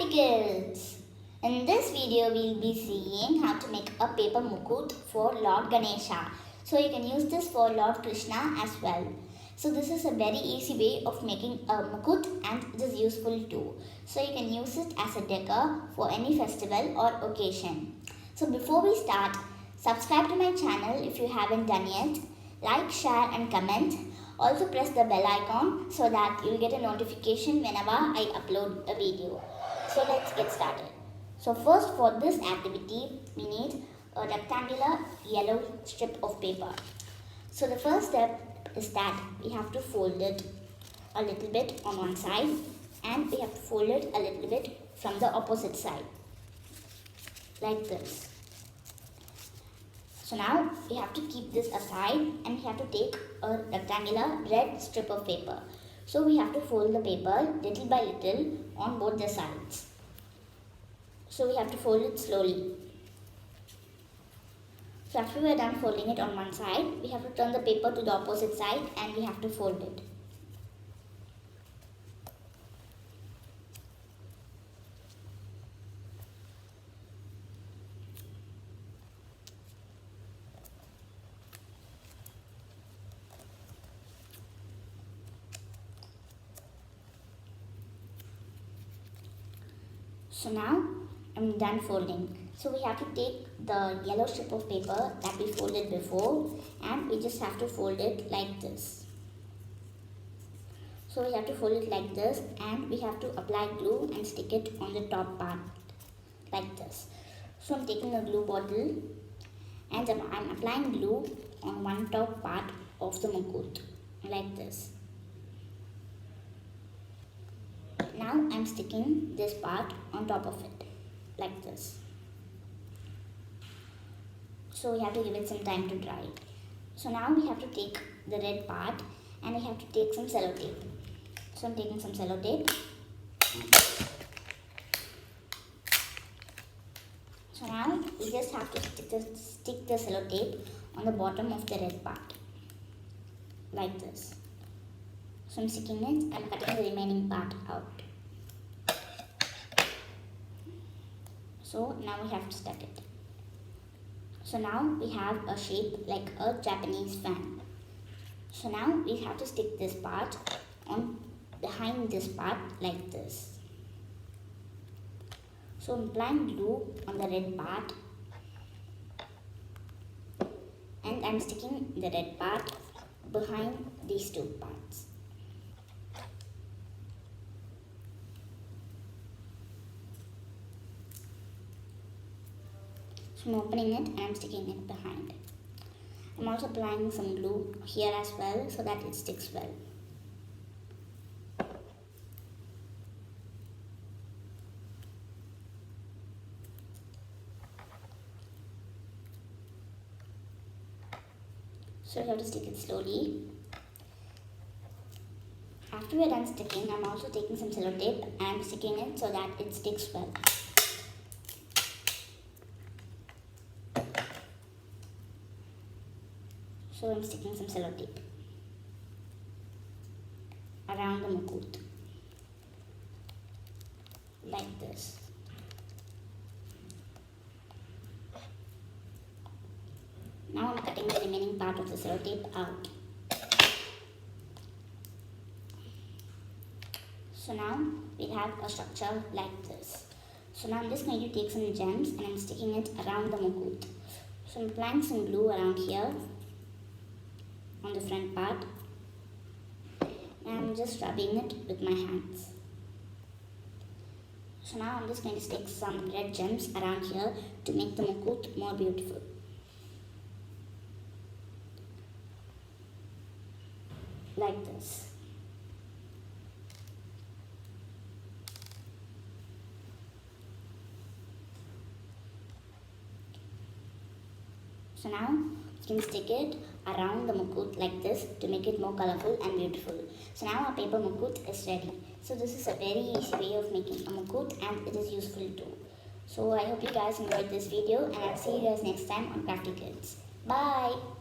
kids! In this video we'll be seeing how to make a paper mukut for Lord Ganesha. So you can use this for Lord Krishna as well. So this is a very easy way of making a mukut and it is useful too. So you can use it as a decor for any festival or occasion. So before we start, subscribe to my channel if you haven't done yet. Like, share and comment. Also press the bell icon so that you'll get a notification whenever I upload a video. So let's get started. So first, for this activity we need a rectangular yellow strip of paper. So the first step is that we have to fold it a little bit on one side and we have to fold it a little bit from the opposite side like this. So now we have to keep this aside and we have to take a rectangular red strip of paper. So we have to fold the paper little by little on both the sides. So we have to fold it slowly. So after we are done folding it on one side, we have to turn the paper to the opposite side and we have to fold it. So now I'm done folding. So we have to take the yellow strip of paper that we folded before and we just have to fold it like this. So we have to fold it like this and we have to apply glue and stick it on the top part like this. So I'm taking a glue bottle and I'm applying glue on one top part of the mukut like this. Now I'm sticking this part on top of it like this. So we have to give it some time to dry. So now we have to take the red part and we have to take some sellotape. So I'm taking some sellotape. So now we just have to stick the sellotape on the bottom of the red part like this. So I'm sticking it, I'm cutting the remaining part out. So now we have to stuck it. So now we have a shape like a Japanese fan. So now we have to stick this part on behind this part like this. So I'm applying glue on the red part and I'm sticking the red part behind these two parts. So I'm opening it and I'm sticking it behind. I'm also applying some glue here as well so that it sticks well. So you have to stick it slowly. After we're done sticking, I'm also taking some sellotape and I'm sticking it so that it sticks well. So I'm sticking some sellotape around the mukut like this. Now I'm cutting the remaining part of the sellotape out. So now we have a structure like this. So now I'm just going to take some gems and I'm sticking it around the mukut. So I'm applying some glue around here on the front part and I'm just rubbing it with my hands. So now I'm just going to stick some red gems around here to make the mukut more beautiful. Like this. So now you can stick it around the mukut like this to make it more colorful and beautiful. So now our paper mukut is ready. So this is a very easy way of making a mukut and it is useful too. So I hope you guys enjoyed this video and I'll see you guys next time on Crafty Kids. Bye!